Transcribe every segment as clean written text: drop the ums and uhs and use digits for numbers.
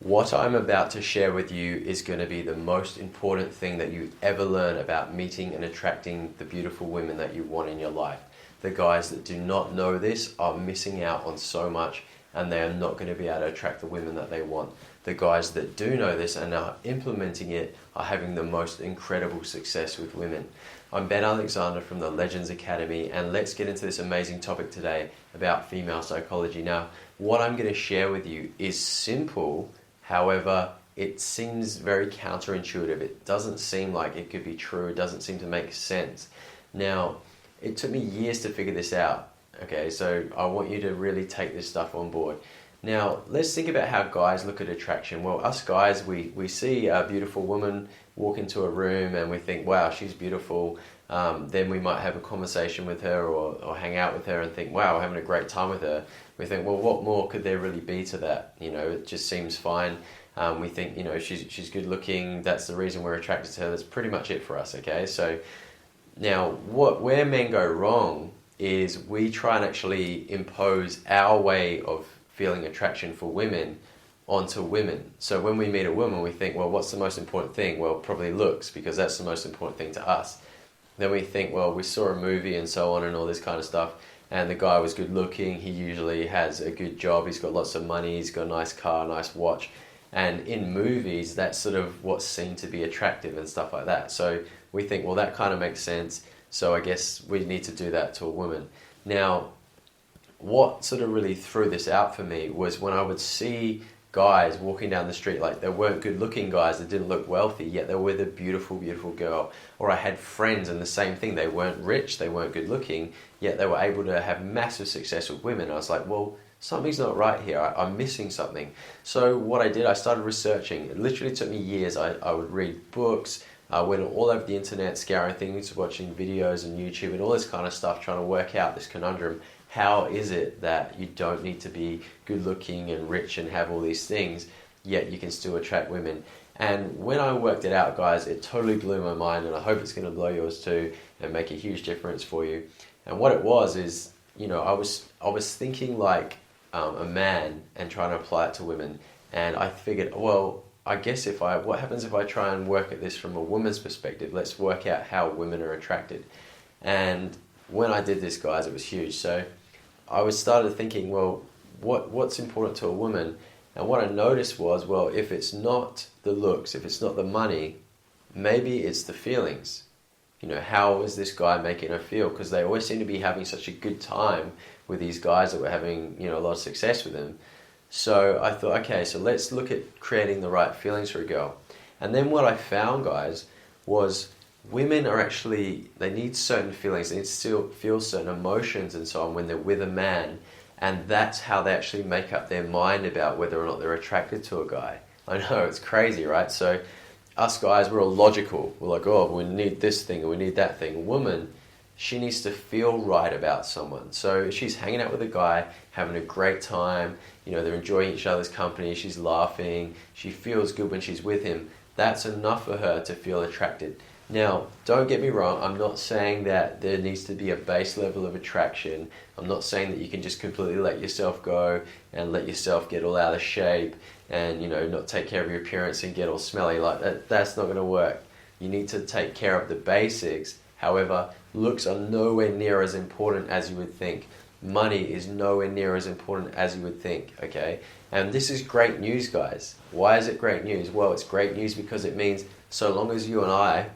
What I'm about to share with you is going to be the most important thing that you ever learn about meeting and attracting the beautiful women that you want in your life. The guys that do not know this are missing out on so much, and they are not going to be able to attract the women that they want. The guys that do know this and are implementing it are having the most incredible success with women. I'm Ben Alexander from the Legends Academy, and let's get into this amazing topic today about female psychology. Now, what I'm going to share with you is simple. However, it seems very counterintuitive. It doesn't seem like it could be true. It doesn't seem to make sense. Now, it took me years to figure this out. Okay, so I want you to really take this stuff on board. Now, let's think about how guys look at attraction. Well, us guys, we see a beautiful woman walk into a room and we think, wow, she's beautiful. Then we might have a conversation with her or hang out with her and think, wow, we're having a great time with her. We think, well, what more could there really be to that? You know, it just seems fine. We think, you know, she's good looking. That's the reason we're attracted to her. That's pretty much it for us, okay? So now, where men go wrong is we try and actually impose our way of feeling attraction for women onto women. So when we meet a woman, we think, well, what's the most important thing? Well, probably looks, because that's the most important thing to us. Then we think, well, we saw a movie and so on and all this kind of stuff, and the guy was good looking, he usually has a good job, he's got lots of money, he's got a nice car, nice watch. And in movies, that's sort of what's seen to be attractive and stuff like that. So we think, well, that kind of makes sense, so I guess we need to do that to a woman. Now, what sort of really threw this out for me was when I would see guys walking down the street, like they weren't good looking guys, they didn't look wealthy, yet they were with a beautiful, beautiful girl. Or I had friends and the same thing, they weren't rich, they weren't good looking, yet they were able to have massive success with women. I was like, well, something's not right here, I'm missing something. So what I did, I started researching. It literally took me years. I would read books, I went all over the internet, scouring things, watching videos on YouTube and all this kind of stuff, trying to work out this conundrum. How is it that you don't need to be good looking and rich and have all these things, yet you can still attract women? And when I worked it out, guys, it totally blew my mind, and I hope it's going to blow yours too and make a huge difference for you. And what it was is, you know, I was thinking like a man and trying to apply it to women. And I figured, well, I guess what happens if I try and work at this from a woman's perspective? Let's work out how women are attracted. And when I did this, guys, it was huge. So I started thinking, well, what's important to a woman? And what I noticed was, well, if it's not the looks, if it's not the money, maybe it's the feelings. You know, how is this guy making her feel? Because they always seem to be having such a good time with these guys that were having, you know, a lot of success with them. So I thought, okay, so let's look at creating the right feelings for a girl. And then what I found, guys, was women are actually, they need certain feelings, they need to feel certain emotions and so on when they're with a man, and that's how they actually make up their mind about whether or not they're attracted to a guy. I know, it's crazy, right? So us guys, we're all logical. We're like, oh, we need this thing and we need that thing. A woman, she needs to feel right about someone. So she's hanging out with a guy, having a great time, you know, they're enjoying each other's company, she's laughing, she feels good when she's with him. That's enough for her to feel attracted. Now, don't get me wrong, I'm not saying that there needs to be a base level of attraction. I'm not saying that you can just completely let yourself go and let yourself get all out of shape and, you know, not take care of your appearance and get all smelly. Like that. That's not going to work. You need to take care of the basics. However, looks are nowhere near as important as you would think. Money is nowhere near as important as you would think, okay? And this is great news, guys. Why is it great news? Well, it's great news because it means so long as you and I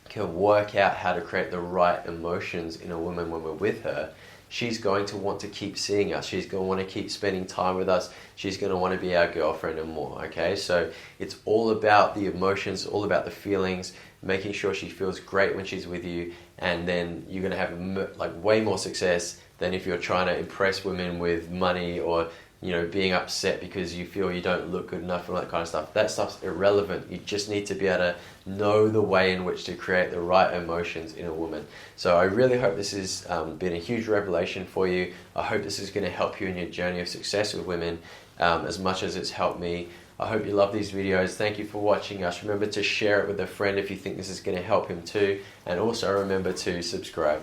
can work out how to create the right emotions in a woman when we're with her, she's going to want to keep seeing us. She's going to want to keep spending time with us. She's going to want to be our girlfriend and more, okay? So it's all about the emotions, all about the feelings, making sure she feels great when she's with you, and then you're going to have like way more success than if you're trying to impress women with money or, you know, being upset because you feel you don't look good enough and all that kind of stuff. That stuff's irrelevant. You just need to be able to know the way in which to create the right emotions in a woman. So I really hope this has been a huge revelation for you. I hope this is going to help you in your journey of success with women as much as it's helped me. I hope you love these videos. Thank you for watching us. Remember to share it with a friend if you think this is going to help him too. And also remember to subscribe.